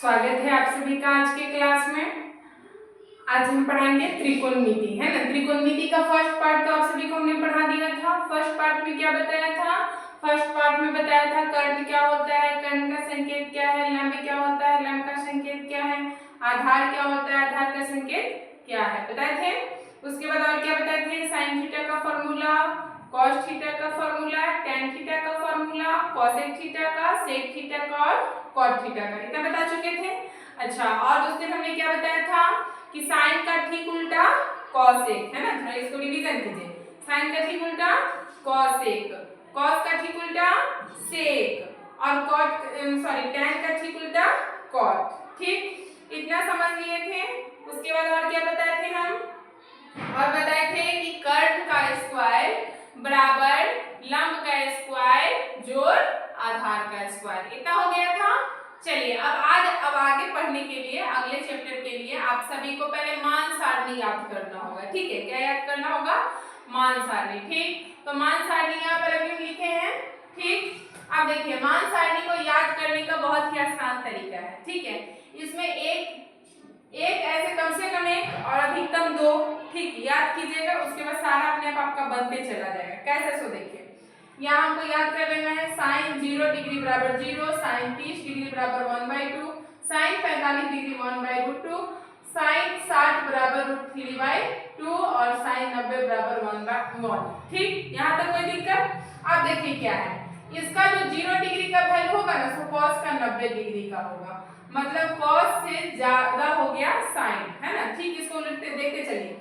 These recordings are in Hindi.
स्वागत है आप सभी का आज के क्लास में। आज हम पढ़ाएंगे त्रिकोणमिति, है ना। त्रिकोणमिति का फर्स्ट पार्ट तो आप सभी को हमने पढ़ा दिया था। फर्स्ट पार्ट में क्या बताया था? फर्स्ट पार्ट में बताया था कर्ण क्या होता है, कर्ण का संकेत क्या है, लंब क्या होता है, लंब का संकेत क्या है, आधार क्या होता है, आधार का संकेत क्या है, बताए थे। उसके बाद और क्या बताए थे? साइन थीटा का फॉर्मूला, कॉस थीटा का फॉर्मूला, टेन थीटा का फॉर्मूला, कोसेक थीटा का, सेक थीटा का और कॉट थीटा का, इतना बता चुके थे। अच्छा, और उस दिन हमने क्या बताया था कि साइन का ठीक उल्टा कॉसेक, है ना। थोड़ा इसको रिवीजन कीजिए। साइन का ठीक उल्टा कॉसेक, कॉस का ठीक उल्टा सेक और कॉट टेन का ठीक उल्टा कॉट। ठीक, इतना समझ लिए थे। उसके बाद और क्या बताए थे हम? और बताए थे कि कर्ण का स्क्वायर बराबर लंब का स्क्वायर जोड़ आधार का स्क्वायर, इतना हो गया था। चलिए अब आगे पढ़ने के लिए, अगले चैप्टर के लिए आप सभी को पहले मान सारणी याद करना होगा। ठीक है, क्या याद करना होगा? मान सारणी। ठीक, तो मान सारणी यहाँ पर अभी हम लिखे हैं। ठीक, अब देखिए मान सारणी को याद करने का बहुत ही आसान तरीका है। ठीक है, इसमें एक ऐसे कम से कम एक और अधिकतम दो, ठीक, याद कीजिएगा। उसके बाद सारा अपने आप आपका बनते चला जाएगा। कैसे? सो देखिए, यहाँ हमको याद कर लेना है साइन 0 डिग्री बराबर 0, साइन 30 डिग्री बराबर 1/2, साइन 45 डिग्री 1/√2, साइन 60 बराबर √3/2 और साइन 90 बराबर 1/1। ठीक, यहाँ तक कोई दिक्कत? अब देखिए क्या है, इसका जो 0 डिग्री का वैल्यू होगा ना, सो कॉस का 90 डिग्री का होगा, मतलब कॉस से ज्यादा हो गया साइन, है ना। ठीक, इसको उलटते देखते चलिए।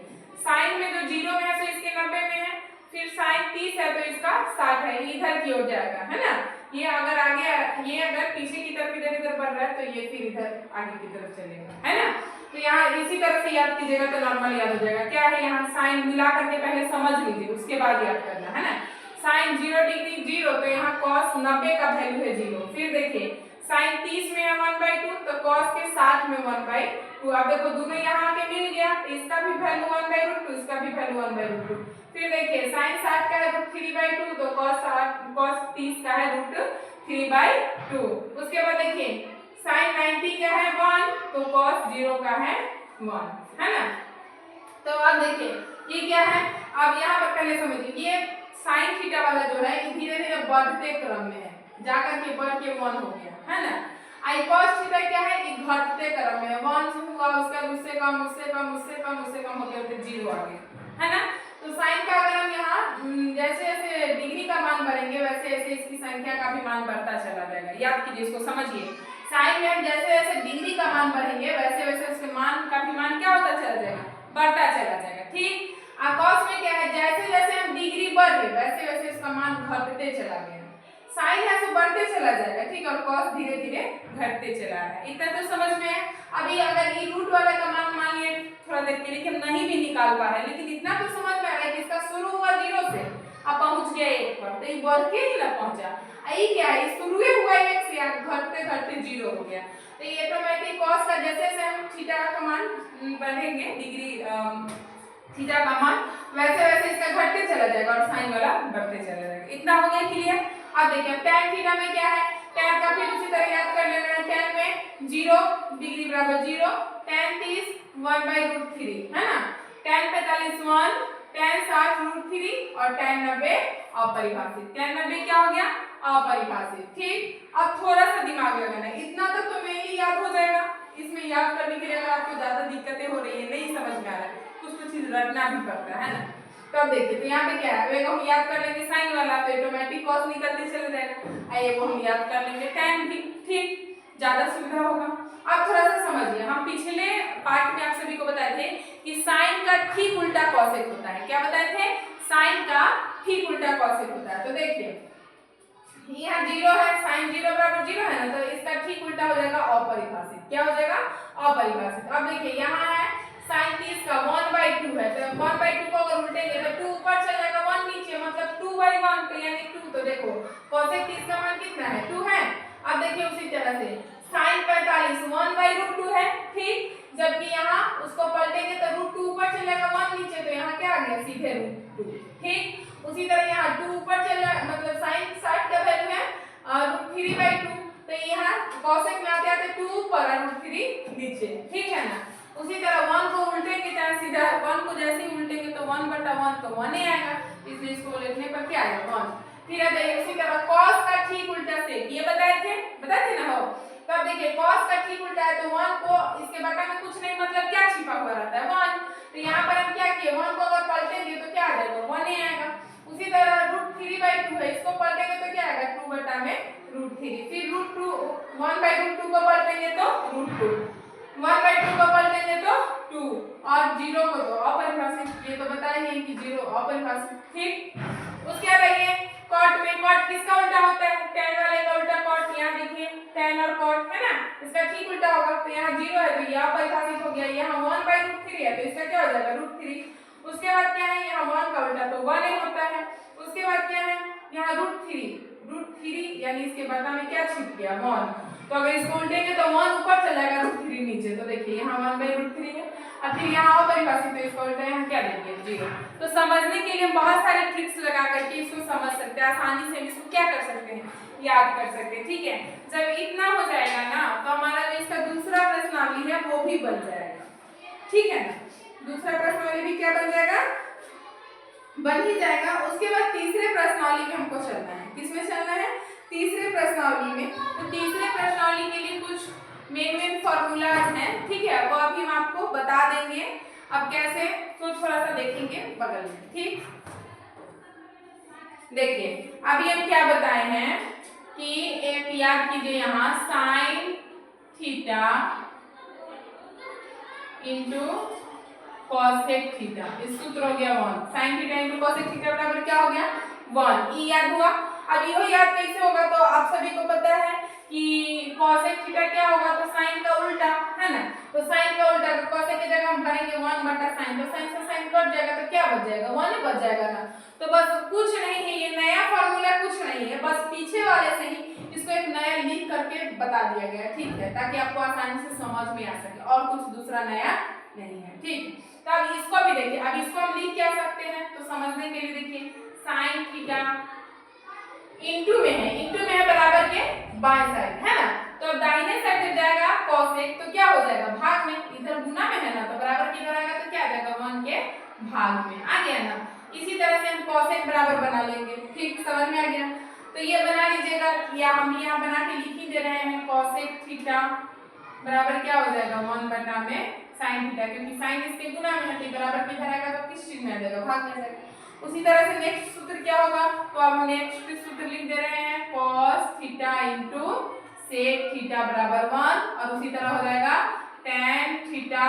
साइन में जो 0 में है तो इसके 90 में है, फिर साइन 30 है तो इसका 60 है, इधर की ओर जाएगा, है ना। ये अगर आगे, ये अगर पीछे की तरफ इधर बढ़ रहा है तो ये फिर इधर आगे की तरफ चलेगा, है ना। तो यहाँ इसी तरह से याद कीजिएगा तो नॉर्मल याद हो जाएगा। क्या है, यहाँ साइन मिला करके पहले समझ लीजिए, उसके बाद याद करना, है ना। साइन 0 डिग्री 0 तो यहाँ कॉस 90 का वैल्यू है 0। फिर देखिए साइन 30 में है 1/2 तो cos के 60 में 1/2। अब देखो दोनों यहाँ आके मिल गया, इसका भी वैल्यू 1/√2, इसका भी वैल्यू 1/√2। फिर देखिए साइन 60 का है √3/2 तो cos 30 का है √3/2। उसके बाद देखिए साइन 90 का है 1 तो cos 0 का है 1, है ना। तो अब देखिए ये क्या है, अब यहाँ पर पहले समझिए, ये साइन थीटा वाला जो है धीरे धीरे बढ़ते क्रम में है, जाकर के बढ़ के 1 हो गया, है ना। आई कॉस थीटा क्या है, ये घटते क्रम में है, 1 से हुआ, उसका उससे कम, उससे कम, उससे कम, उससे कम होते होते 0 आ गया, है ना। तो साइन का अगर हम यहाँ जैसे जैसे डिग्री का मान बढ़ेंगे वैसे वैसे इसकी संख्या का भी मान बढ़ता चला जाएगा। याद कीजिए, इसको समझिए। साइन में जैसे जैसे डिग्री का मान बढ़ेंगे वैसे वैसे उसके मान का भी मान क्या होता चला जाएगा, बढ़ता चला जाएगा। ठीक, कॉस में क्या है, जैसे जैसे हम डिग्री बढ़े वैसे वैसे इसका मान घटते चला गया। साइन है तो बढ़ते चला जाएगा, ठीक, और कॉस धीरे धीरे घटते चला रहा है। इतना तो समझ में है। अभी अगर ये रूट वाला का मान मान लिए थोड़ा देर के लिए हम नहीं भी निकाल पा रहे, लेकिन इतना तो समझ में आ रहा है कि इसका शुरू हुआ 0 से, अब पहुंच गया 1 पर, तो ये बढ़ के ही ना पहुंचा। ये क्या है, शुरू हुआ 1 से घटते घटते 0 हो गया। तो ये ऑटोमेटिक कॉस का जैसे जैसे हम थीटा का मान बढ़ेंगे, डिग्री थीटा का मान, वैसे वैसे इसका घटते चला जाएगा और साइन वाला बढ़ते चला जाएगा। इतना हो गया क्लियर। अब देखिए tan थीटा में क्या है, tan का फिर उसी तरह याद कर लेना है। tan में 0 डिग्री बराबर 0, tan 30 1/√3, है ना। tan 45 1, tan 60 √3 और tan 90 अपरिभाषित। tan 90 क्या हो गया, अपरिभाषित। ठीक, अब थोड़ा सा दिमाग लगाना है, इतना तक तो मेनली याद हो जाएगा। इसमें याद करने के लिए अगर आपको ज्यादा दिक्कतें हो रही है, नहीं समझ में आ रहा है, कुछ चीज रटना भी पड़ता है ना। तो अब देखिए, तो यहाँ पे क्या है, एक हम याद कर लेंगे साइन वाला तो ऑटोमेटिक कॉस निकलते चले जाएगा, ये वो हम याद कर लेंगे tan भी। ठीक, ज्यादा सुविधा होगा। अब थोड़ा सा समझिए, हम पिछले पार्ट में आप सभी को बताए थे कि साइन का ठीक उल्टा कॉसेक होता है। क्या बताए थे? साइन का ठीक उल्टा कॉसेक होता है। तो देखिए यहाँ 0 है, साइन 0 बराबर 0 है ना, तो इसका ठीक उल्टा हो जाएगा अपरिभाषित। क्या हो जाएगा? अपरिभाषित। अब देखिए यहाँ है साइन 30 का 1/2 है, तो 1/2 को अगर उल्टेंगे तो 2 ऊपर चला जाएगा 1 नीचे, मतलब 2/1, तो यानी 2। तो देखो कोसेक 30 का मान कितना है, 2 है। अब देखिए उसी तरह से साइन 45 1/√2 है, ठीक, जबकि यहाँ उसको पलटेंगे तो √2 ऊपर चलेगा 1 नीचे, तो यहाँ क्या आ गया, सीधे √2। ठीक, उसी तरह यहाँ 2 ऊपर चला, मतलब साइन 60 का वैल्यू है √3/2, तो यहाँ कोसेक में आते आते 2 ऊपर और 1 तो 1 ही आएगा, इसलिए इसको लिखने पर क्या आएगा 1। फिर अब देखिए उसी तरह cos का ठीक उल्टा सेक, ये बताए थे ना हो। तो अब देखिए cos का ठीक उल्टा है तो 1 को इसके बटा में कुछ नहीं मतलब क्या छिपा हुआ रहता है 1, तो यहाँ पर हम क्या किए 1 को अगर पलटेंगे तो क्या आ जाएगा 1 ही आएगा। उसी तरह √3/2 है, इसको पलटेंगे तो क्या आएगा 2 बटा में √3, फिर √2 1/√2 को पलटेंगे तो √2, 1/2 को पलटेंगे तो 2 और 0 को तो अपरिभाषित, ये तो बताएंगे कि 0 अपरिभाषित। ठीक, उसके बाद आइए cot में, cot किसका उल्टा होता है tan वाले का उल्टा cot, यहाँ देखिए tan और cot है ना, इसका ठीक उल्टा होगा, तो यहाँ 0 है तो ये अपरिभाषित हो गया, यहाँ 1/√3 है तो इसका क्या हो जाएगा √3। उसके बाद क्या है यहाँ 1 का उल्टा तो 1 ही होता है। उसके बाद क्या है यहाँ √3 यानी इसके बदला में क्या छिप गया 1, तो अगर इसको उल्टेंगे तो 1 ऊपर चला जाएगा √3 नीचे, तो देखिए यहाँ 1/√3 है और फिर यहाँ अपरिभाषित तो इसको उल्टा यहाँ क्या देंगे 0। तो समझने के लिए बहुत सारे ट्रिक्स लगा करके इसको समझ सकते हैं, आसानी से इसको क्या कर सकते हैं याद कर सकते हैं। ठीक है, जब इतना हो जाएगा ना तो हमारा जो इसका दूसरा प्रश्नावली है वो भी बन जाएगा। ठीक है ना, दूसरा प्रश्नावली भी क्या बन जाएगा बन ही जाएगा। उसके बाद तीसरे प्रश्नावली में हमको चलना है, किसमें चलना है तीसरे प्रश्नावली में। तो तीसरे प्रश्नावली के लिए कुछ मेन फॉर्मूलाज हैं, ठीक है, वो अभी हम आपको बता देंगे अब कैसे, तो थोड़ा सा देखेंगे बगल में। ठीक, देखिए अभी हम क्या बताए हैं कि एक याद कीजिए यहाँ sin theta into cosec theta, इस सूत्र हो गया 1, sin theta into cosec theta बराबर क्या हो गया 1, ई याद हुआ। अब यो याद कैसे होगा, तो आप सभी को पता है कि cosec थीटा क्या होगा तो sin का उल्टा है ना, तो sin का उल्टा तो cosec की जगह हम भरेंगे 1 बटा sin, तो sin से sin कट जाएगा तो क्या बच जाएगा 1 ही बच जाएगा ना। तो बस कुछ नहीं है, ये नया फॉर्मूला कुछ नहीं है, बस पीछे वाले से ही इसको एक नया लिख करके बता दिया गया, ठीक है, ताकि आपको आसानी से समझ में आ सके, और कुछ दूसरा नया नहीं है। ठीक, तो अब इसको भी देखिए, अब इसको हम लिख क्या सकते हैं तो समझने के लिए देखिए sin थीटा इंटू में है बराबर के बाएं साइड है ना, तो दाहिने साइड जब जाएगा cosec तो क्या हो जाएगा भाग में, इधर गुना में है ना तो बराबर किधर आएगा तो क्या आ जाएगा 1 के भाग में आ गया ना। इसी तरह से हम cosec बराबर बना लेंगे। ठीक, समझ में आ गया, तो ये बना लीजिएगा, या हम यहाँ बना के लिख ही दे रहे हैं cosec थीटा बराबर क्या हो जाएगा 1 बटा में sin थीटा, क्योंकि sin इसके गुना में है तो बराबर किधर आएगा तो किस चीज में आ जाएगा भाग में जाएगा। उसी तरह से नेक्स्ट सूत्र क्या होगा, तो अब हम नेक्स्ट सूत्र लिख दे रहे हैं cos theta into sec theta बराबर 1, और उसी तरह हो जाएगा tan theta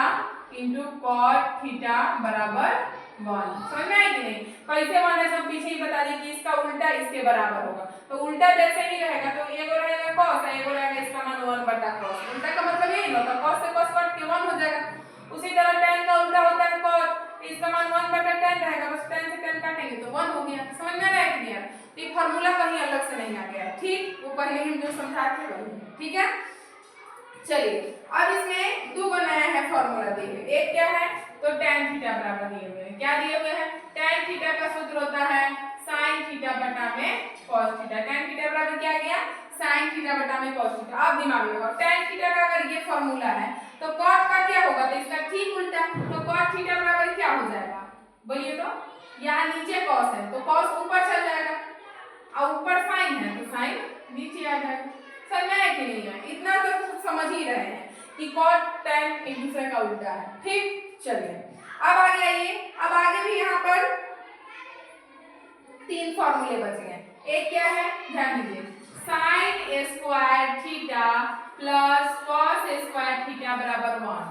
into cot theta बराबर 1। समझ में आई कि नहीं, कैसे वन है सब पीछे ही बता दी कि इसका उल्टा इसके बराबर होगा, तो उल्टा जैसे ही रहेगा तो एगो रहेगा cos है, एगो रहेगा इसका मान 1 बटा cos, उल्टा का मतलब यही होता है cos से cos कट के 1 हो जाएगा। उसी तरह tan का उल्टा होता है cot, इसका मान 1 बटा tan रहेगा, बस tan से tan काटेंगे तो 1 हो गया। समझ में आ रहा है कि नहीं, तो ये फार्मूला कहीं अलग से नहीं आ गया, ठीक, वो पहले हम जो समझाए थे वही। ठीक है, चलिए अब इसमें दो नया है फॉर्मूला दिए हुए, एक क्या है तो tan थीटा बराबर दिए हुए हैं, क्या दिए हुए हैं tan थीटा का सूत्र होता है sin थीटा बटा में cos थीटा, tan थीटा बराबर क्या गया sin थीटा बटा में cos थीटा। अब दिमाग में लगाओ, tan थीटा का अगर ये फॉर्मूला है तो cot का क्या होगा तो इसका ठीक उल्टा, तो cot थीटा बराबर क्या हो जाएगा बोलिए, तो यहाँ नीचे cos है तो cos ऊपर चल जाएगा और ऊपर sin है तो sin नीचे आ जाएगा। समझ में आया कि नहीं है, इतना तो समझ ही रहे हैं कि cot tan एक दूसरे का उल्टा है। ठीक, चलिए अब आगे आइए, अब आगे भी यहाँ पर 3 फॉर्मूले बच गए। एक क्या है ध्यान दीजिए, sin square theta plus cos square theta बराबर 1,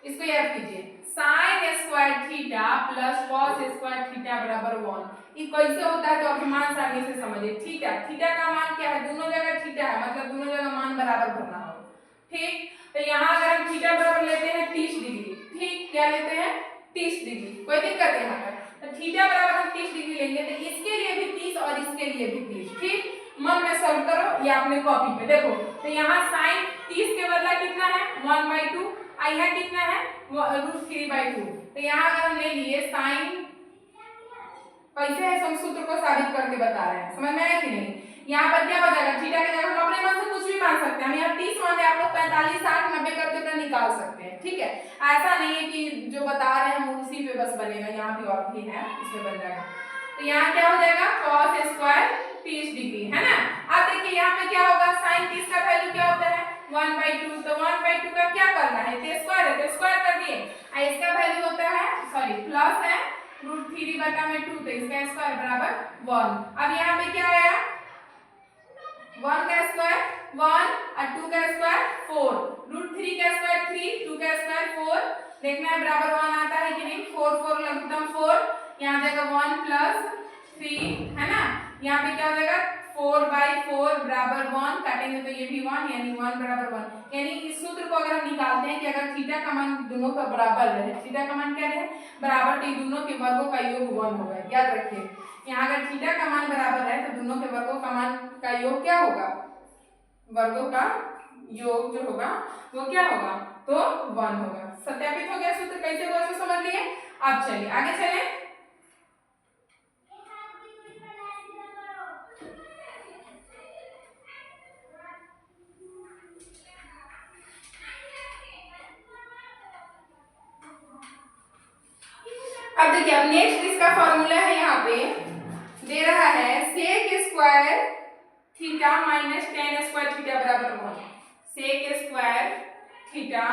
इसको याद कीजिए sin square theta plus cos square theta बराबर 1। ये कैसे होता है तो अभी मान सारणी से समझिए। थीटा, थीटा का मान क्या है, दोनों जगह थीटा है मतलब दोनों जगह मान बराबर भरना हो। ठीक, तो यहाँ अगर हम थीटा बराबर लेते हैं 30 डिग्री, ठीक, क्या लेते हैं 30 डिग्री, कोई दिक्कत है यहाँ पर, तो थीटा बराबर हम 30 डिग्री लेंगे तो इसके लिए भी 30 और इसके लिए भी 30। ठीक, मन में सॉल्व करो या अपने कॉपी पे देखो, तो यहाँ sin 30 के बदला कितना है 1/2, और यहाँ कितना है √3/2, तो यहाँ अगर हम ले लिए sin, कैसे है सूत्र को साबित करके बता रहे हैं, समझ में आया कि नहीं। यहाँ पर क्या हो जाएगा, थीटा की जगह हम अपने मन से कुछ भी भी मान सकते हैं, हम यहाँ 30 माने, आप लोग 45 60 90 करके तो निकाल सकते हैं। ठीक है, ऐसा नहीं है कि जो बता रहे हैं हम उसी पे बस बनेगा, यहाँ भी और भी है इसमें बन जाएगा। तो यहाँ क्या हो जाएगा cos स्क्वायर 30 डिग्री, है ना। अब देखिए यहाँ पे क्या होगा, sin 30 का वैल्यू क्या होता है 1/2, तो 1/2 का क्या करना है, स्क्वायर है तो स्क्वायर कर दिए। इसका वैल्यू होता है सॉरी प्लस है √3/2, तो इसका स्क्वायर बराबर 1। अब यहाँ पे क्या आया 1 का स्क्वायर 1 और 2 का स्क्वायर 4, √3 का स्क्वायर 3, 2 का स्क्वायर 4, देखना है बराबर 1 आता है कि नहीं, 4 4 लघुत्तम 4, यहाँ जाएगा 1 + 3, है ना। यहाँ पे क्या हो जाएगा 4/4 बराबर 1, काटेंगे तो ये भी 1, यानी 1 बराबर 1। यानी इस सूत्र को अगर हम निकालते हैं कि अगर थीटा का मान दोनों का बराबर रहे, थीटा का मान क्या रहे बराबर, तो ये दोनों के वर्गों का योग 1 होगा, याद रखिए। यहाँ अगर थीटा का मान बराबर है तो दोनों के वर्गों का मान का योग क्या होगा, वर्गों का योग जो होगा वो क्या होगा, तो 1 होगा। सत्यापित हो गया सूत्र, कैसे हुआ इसको समझ लिए। अब चलिए आगे चलें। अब देखिए, अब नेक्स्ट इसका फॉर्मूला है, यहाँ पे दे रहा है sec square theta minus tan square theta बराबर 1। sec square theta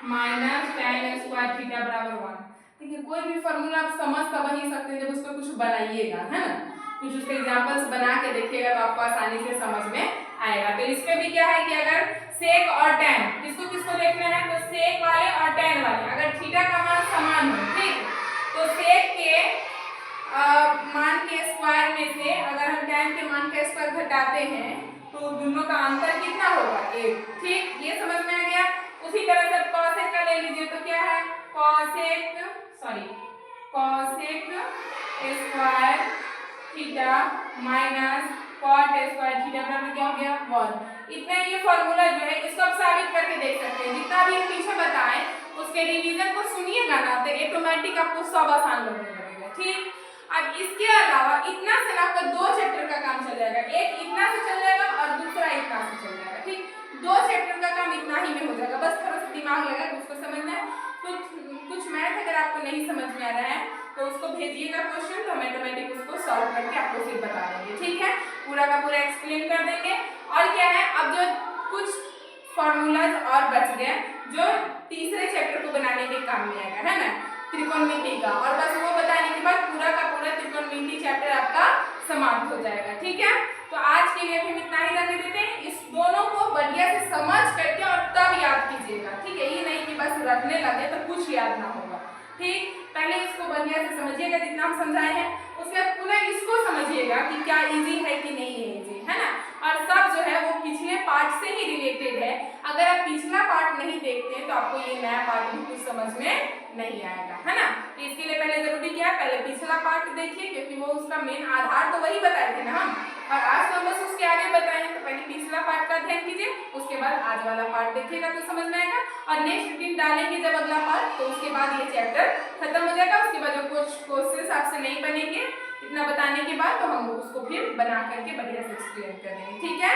minus tan square theta बराबर 1। देखिए कोई भी फॉर्मूला आप समझ तो बन ही सकते हैं, जब उसको कुछ बनाइएगा, है ना, कुछ उसके एग्जांपल्स बना के देखिएगा तो आपको आसानी से समझ में आएगा। तो इसमें भी क्या है कि अगर सेक और tan किसको किसको देखना है, तो सेक वाले और tan वाले अगर थीटा का मान समान हो, ठीक, तो सेक के मान के स्क्वायर में से अगर हम tan के मान का स्क्वायर घटाते हैं तो दोनों का अंतर कितना होगा 1। ठीक, ये समझ में आ गया। उसी तरह से cosec का ले लीजिए, तो क्या है cosec square theta minus cot square theta बराबर क्या हो गया 1। इतना ये फॉर्मूला जो है इसको आप साबित करके देख सकते हैं। जितना भी पीछे बताएं उसके रिवीजन को सुनिएगा ना तो ऑटोमेटिक आपको सब आसान लगने लगेगा। ठीक, अब इसके अलावा इतना से आपका 2 चैप्टर का काम चल जाएगा, एक इतना से चल जाएगा और दूसरा इतना से चल जाएगा। ठीक, 2 चैप्टर का काम इतना ही में हो जाएगा, बस थोड़ा सा दिमाग लगा के उसको समझना है। कुछ मैथ अगर आपको नहीं समझ में आ रहा है तो उसको भेजिएगा क्वेश्चन, तो हम ऑटोमेटिक उसको सॉल्व करके आपको फिर बता देंगे। ठीक है, पूरा का पूरा एक्सप्लेन कर देंगे। और क्या है, अब जो कुछ फॉर्मूलाज और बच गए जो तीसरे चैप्टर को बनाने के काम में आएगा, है ना, त्रिकोणमिति का, और बस वो बताने के बाद पूरा का पूरा त्रिकोणमिति चैप्टर आपका समाप्त हो जाएगा। ठीक है, तो आज के लिए हम इतना ही रहने देते हैं। इस दोनों को बढ़िया से समझ करके और तब याद कीजिएगा। ठीक है, ये नहीं कि बस रटने लगे तो कुछ याद ना होगा। ठीक, पहले इसको बढ़िया से समझिएगा जितना हम समझाए हैं, उसके बाद पुनः इसको समझिएगा कि क्या इजी है कि नहीं है इजी, है ना। और सब जो है वो पिछले पार्ट से ही रिलेटेड है। अगर आप पिछला पार्ट नहीं देखते हैं तो आपको ये नया पार्ट भी कुछ समझ में नहीं आएगा, है ना। इसके लिए पहले जरूरी क्या है, पहले पिछला पार्ट देखिए, क्योंकि वो उसका मेन आधार तो वही बताए थे ना हम, और आज तो बस उसके आगे बताए हैं। तो पहले पिछला पार्ट का ध्यान कीजिए, उसके बाद आज वाला पार्ट देखिएगा तो समझ में आएगा। और नेक्स्ट दिन डालेंगे जब अगला पार्ट, तो उसके बाद ये चैप्टर खत्म हो जाएगा। उसके बाद जो कुछ क्वेश्चंस आपसे नहीं बनेंगे इतना बताने के बाद, तो हम उसको फिर बना करके बढ़िया से एक्सप्लेन कर देंगे। ठीक है।